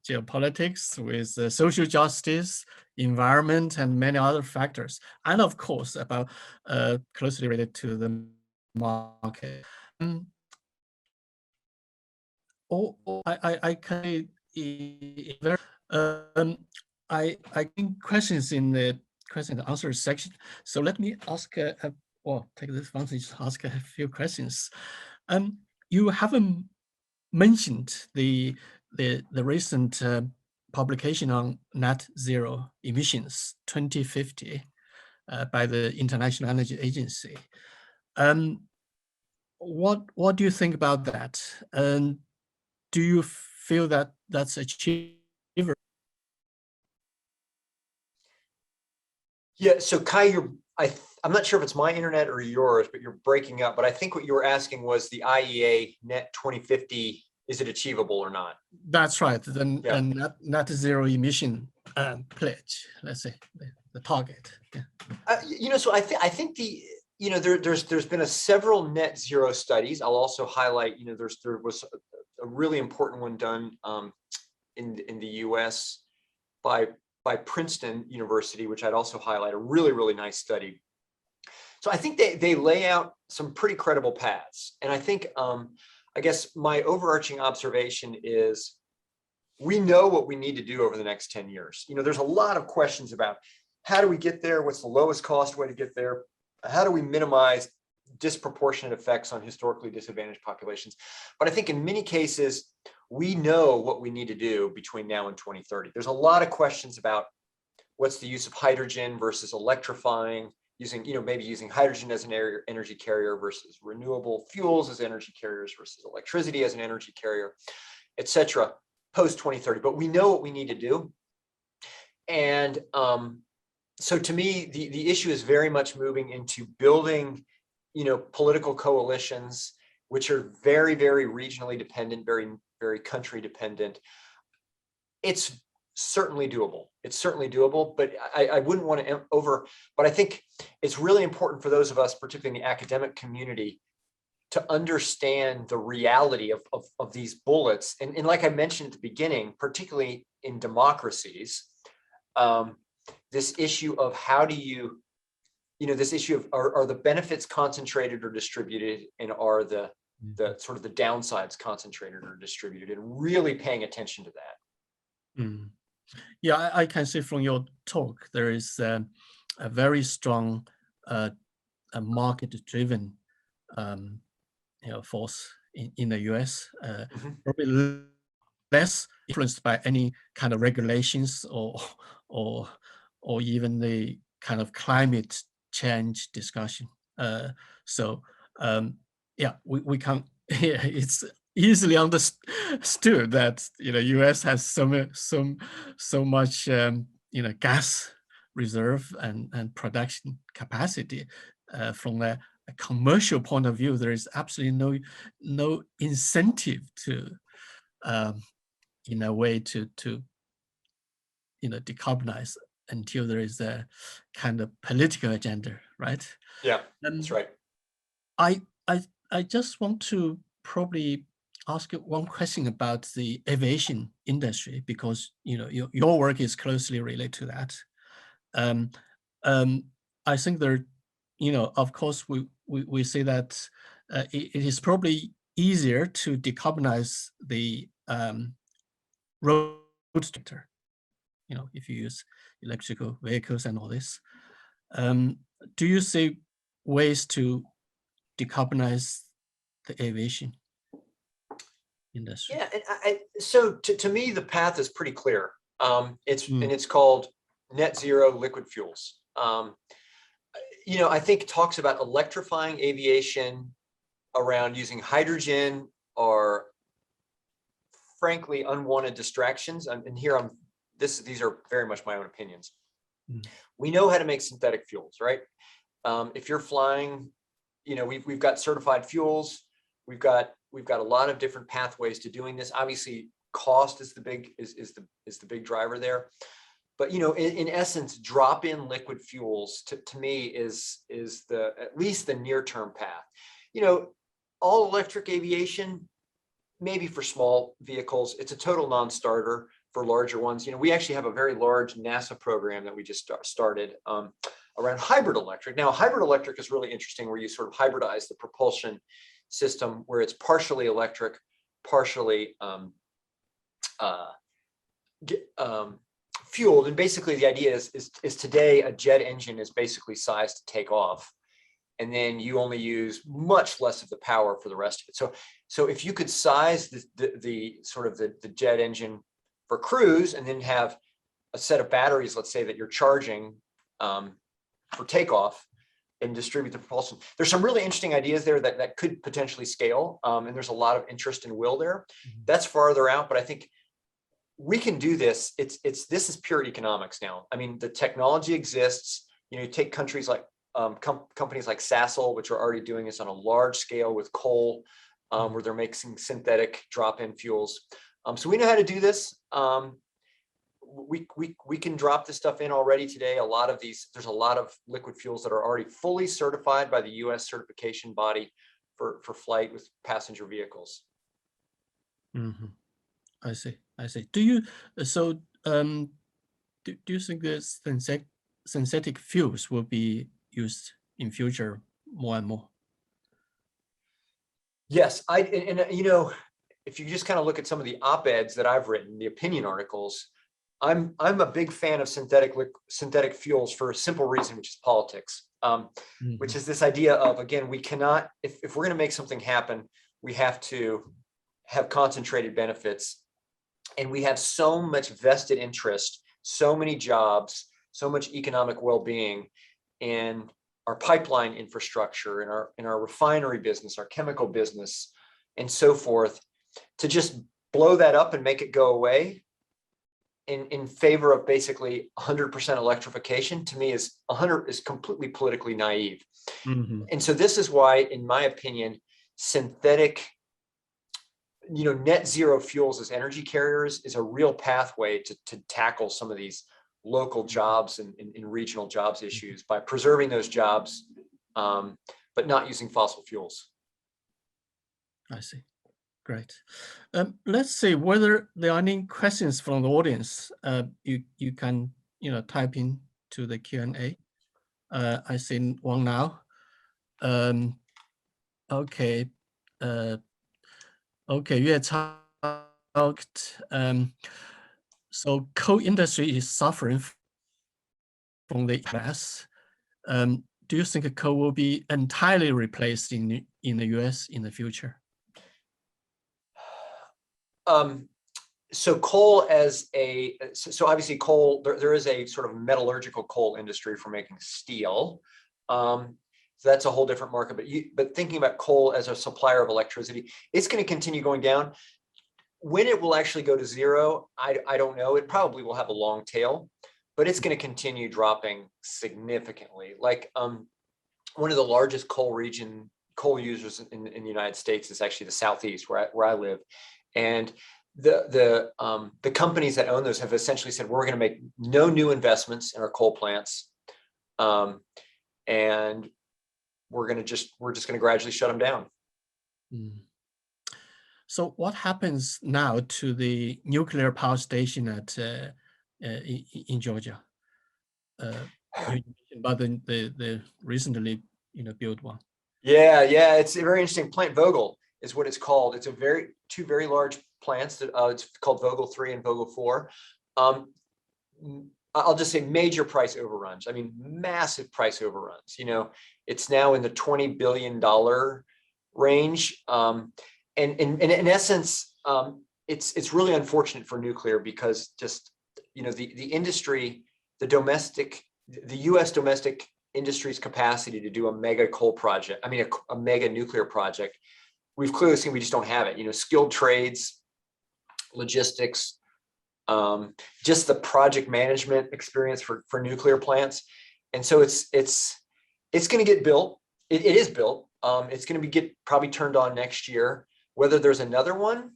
geopolitics, with social justice, environment, and many other factors, and of course about closely related to the market. I can I think questions in the question and answer section. So let me ask take this advantage to ask a few questions. You haven't mentioned the recent publication on net zero emissions 2050 by the International Energy Agency. What do you think about that? And do you feel that that's achievable? Yeah, so Kai, I'm not sure if it's my internet or yours, but you're breaking up. But I think what you were asking was the IEA net 2050, is it achievable or not? That's right. Then net zero emission pledge, let's say the target. Yeah. So I think there's been several net zero studies. I'll also highlight, there was a really important one done in the US by Princeton University, which I'd also highlight, a really, really nice study. So I think they lay out some pretty credible paths. And I think, I guess my overarching observation is we know what we need to do over the next 10 years. There's a lot of questions about how do we get there? What's the lowest cost way to get there? How do we minimize disproportionate effects on historically disadvantaged populations? But I think in many cases, we know what we need to do between now and 2030. There's a lot of questions about what's the use of hydrogen versus electrifying, maybe using hydrogen as an energy carrier versus renewable fuels as energy carriers versus electricity as an energy carrier, et cetera, post 2030. But we know what we need to do. And so to me, the issue is very much moving into building, political coalitions, which are very, very regionally dependent, very, very country dependent. It's certainly doable. It's certainly doable, but I wouldn't want to but I think it's really important for those of us, particularly in the academic community, to understand the reality of these bullets. And like I mentioned at the beginning, particularly in democracies, this issue of how do you, this issue of are the benefits concentrated or distributed, and are the sort of the downsides concentrated or distributed, and really paying attention to that. Yeah, I can see from your talk, there is a very strong market-driven force in the US, probably less influenced by any kind of regulations or even the kind of climate change discussion. So yeah, we can. It's easily understood that US has so much gas reserve and production capacity. From a commercial point of view, there is absolutely no incentive to in a way to decarbonize until there is a kind of political agenda, right? Yeah, that's right. I just want to probably ask you one question about the aviation industry, because your work is closely related to that. I think there, of course, we say that it is probably easier to decarbonize the road sector, if you use electrical vehicles and all this. Do you see ways to decarbonize the aviation industry? Yeah, and so to me, the path is pretty clear. And it's called net zero liquid fuels. I think talks about electrifying aviation around using hydrogen or frankly unwanted distractions. And here these are very much my own opinions. We know how to make synthetic fuels, right? If you're flying, we've got certified fuels. We've got a lot of different pathways to doing this. Obviously, cost is the big driver there. But in essence, drop-in liquid fuels to me is at least the near-term path. All electric aviation, maybe for small vehicles, it's a total non-starter. For larger ones, we actually have a very large NASA program that we just started around hybrid electric. Now, hybrid electric is really interesting, where you sort of hybridize the propulsion system, where it's partially electric, partially fueled. And basically, the idea is today a jet engine is basically sized to take off, and then you only use much less of the power for the rest of it. So if you could size the jet engine for cruise, and then have a set of batteries, let's say, that you're charging for takeoff, and distribute the propulsion. There's some really interesting ideas there that could potentially scale, and there's a lot of interest and will there. That's farther out, but I think we can do this. This is pure economics now. I mean, the technology exists. You take countries like companies like Sasol, which are already doing this on a large scale with coal, where they're making synthetic drop-in fuels. So we know how to do this. We can drop this stuff in already today. There's a lot of liquid fuels that are already fully certified by the U.S. certification body for flight with passenger vehicles. Mm-hmm. I see. Do you think that synthetic fuels will be used in future more and more? Yes, if you just kind of look at some of the op-eds that I've written, the opinion articles, I'm a big fan of synthetic fuels for a simple reason, which is politics, which is this idea of, again, we cannot, if we're going to make something happen, we have to have concentrated benefits, and we have so much vested interest, so many jobs, so much economic well-being in our pipeline infrastructure, in our refinery business, our chemical business, and so forth, to just blow that up and make it go away in favor of basically 100% electrification, to me is completely politically naive. Mm-hmm. And so this is why, in my opinion, synthetic, net zero fuels as energy carriers is a real pathway to tackle some of these local jobs and regional jobs issues by preserving those jobs, but not using fossil fuels. I see. Great. Let's see whether there are any questions from the audience. You can type in to the Q&A. I see one now. Okay. Okay. Talked. So coal industry is suffering from the US. Do you think coal will be entirely replaced in the US in the future? So coal so obviously coal, there is a sort of metallurgical coal industry for making steel. So that's a whole different market, but thinking about coal as a supplier of electricity, it's going to continue going down. When it will actually go to zero, I don't know. It probably will have a long tail, but it's going to continue dropping significantly. Like one of the largest coal users in the United States is actually the Southeast, where I live. And the companies that own those have essentially said, we're going to make no new investments in our coal plants, and we're just going to gradually shut them down. So what happens now to the nuclear power station in Georgia? You mentioned about the recently built one. Yeah, it's a very interesting plant. Vogtle is what it's called. It's two very large plants that it's called Vogtle 3 and Vogtle 4. I'll just say major price overruns. I mean, massive price overruns. It's now in the $20 billion range. And in essence, it's really unfortunate for nuclear, because just, the industry, the US domestic industry's capacity to do a mega coal project, a mega nuclear project, we've clearly seen we just don't have it. Skilled trades, logistics, just the project management experience for nuclear plants. And so it's going to get built. It is built. It's going to get probably turned on next year. Whether there's another one,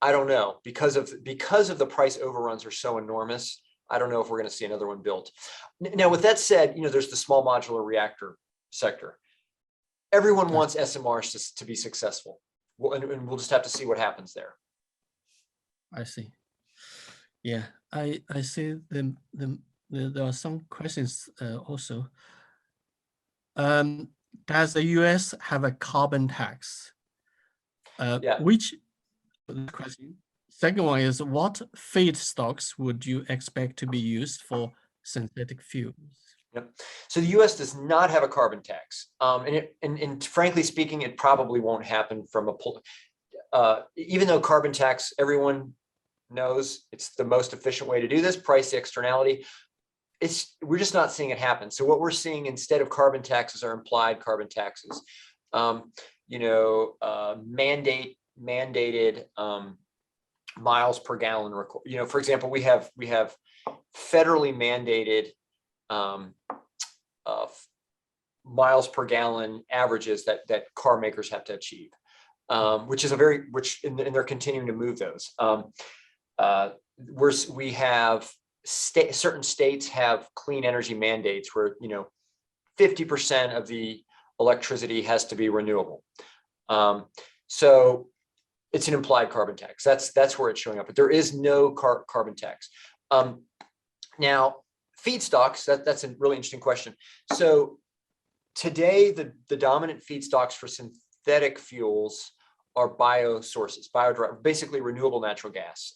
I don't know, because of the price overruns are so enormous. I don't know if we're going to see another one built. Now, with that said, there's the small modular reactor sector. Everyone wants SMRs to be successful. And we'll just have to see what happens there. I see. Yeah, I see there are some questions also. Does the US have a carbon tax? Yeah. Which question? Second one is, what feedstocks would you expect to be used for synthetic fuels? Yep. So the U.S. does not have a carbon tax, and frankly speaking, it probably won't happen from even though carbon tax, everyone knows it's the most efficient way to do this, price the externality. We're just not seeing it happen. So what we're seeing instead of carbon taxes are implied carbon taxes. Mandated miles per gallon. For example, we have federally mandated miles per gallon averages that car makers have to achieve, which and they're continuing to move those. We have certain states have clean energy mandates where 50% of the electricity has to be renewable. So it's an implied carbon tax. That's where it's showing up, but there is no carbon tax. Now, feedstocks, that's a really interesting question. So today, the dominant feedstocks for synthetic fuels are biosources, basically renewable natural gas,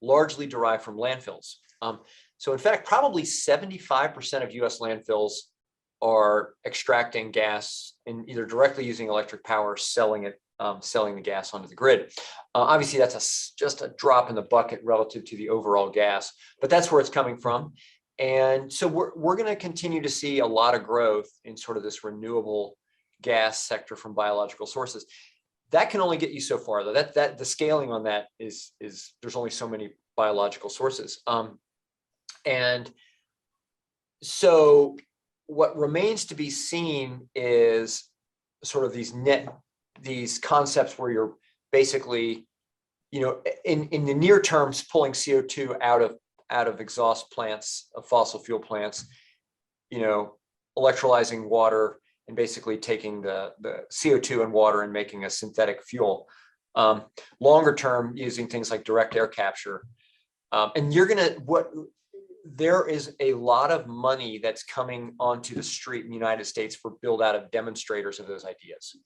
largely derived from landfills. So in fact, probably 75% of US landfills are extracting gas and either directly using electric power or selling the gas onto the grid. Obviously, that's just a drop in the bucket relative to the overall gas, but that's where it's coming from. And so we're going to continue to see a lot of growth in sort of this renewable gas sector from biological sources. That can only get you so far, though. That the scaling on that is there's only so many biological sources. And so what remains to be seen is sort of these concepts where you're basically, in the near terms, pulling CO2 out of exhaust plants, of fossil fuel plants, electrolyzing water and basically taking the CO2 and water and making a synthetic fuel. Longer term, using things like direct air capture. And there is a lot of money that's coming onto the street in the United States for build out of demonstrators of those ideas.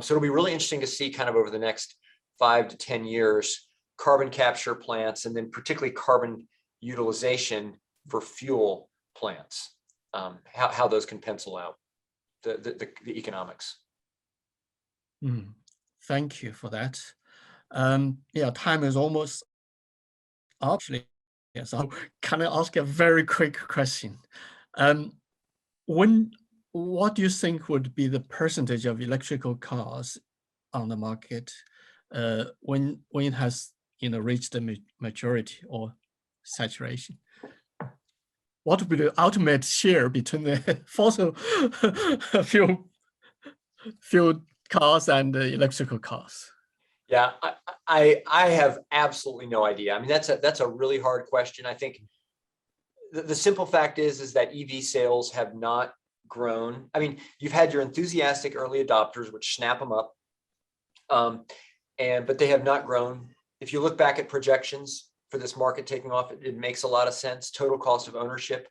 So it'll be really interesting to see kind of over the next 5 to 10 years, carbon capture plants, and then particularly carbon utilization for fuel plants, how those can pencil out the economics. Thank you for that. Yeah, time is almost up. Actually, yeah, so can I ask a very quick question? What do you think would be the percentage of electrical cars on the market when it has reached the majority or saturation? What would be the ultimate share between the fossil fuel cars and the electrical cars? Yeah, I have absolutely no idea. I mean, that's a really hard question. I think the simple fact is that EV sales have not grown. I mean, you've had your enthusiastic early adopters, which snap them up, but they have not grown. If you look back at projections for this market taking off, it makes a lot of sense. Total cost of ownership,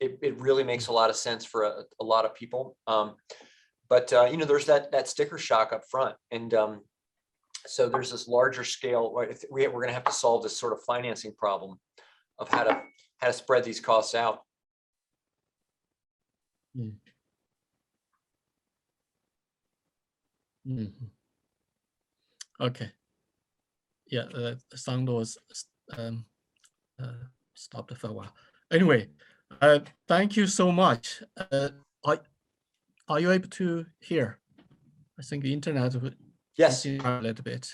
it really makes a lot of sense for a lot of people. But there's that sticker shock up front, and so there's this larger scale. We're going to have to solve this sort of financing problem of how to spread these costs out. Okay. Yeah, the sound was stopped for a while. Anyway, thank you so much. Are you able to hear? I think the internet would Yes. a little bit.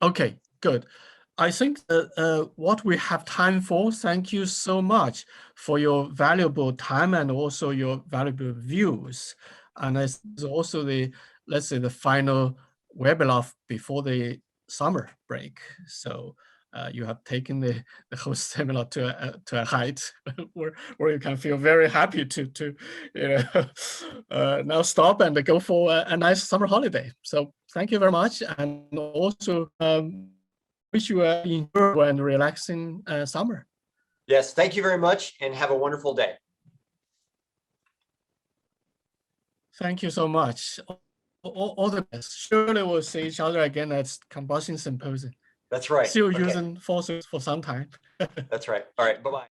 Okay, good. I think what we have time for, thank you so much for your valuable time and also your valuable views. And it's also the, let's say, the final webinar before the summer break. So you have taken the whole seminar to a height where you can feel very happy to now stop and go for a nice summer holiday. So thank you very much. And also wish you an enjoyable and relaxing summer. Yes, thank you very much and have a wonderful day. Thank you so much. All the best. Surely we'll see each other again at Combustion Symposium. That's right. Still Okay. using fossils for some time. That's right. All right. Bye-bye.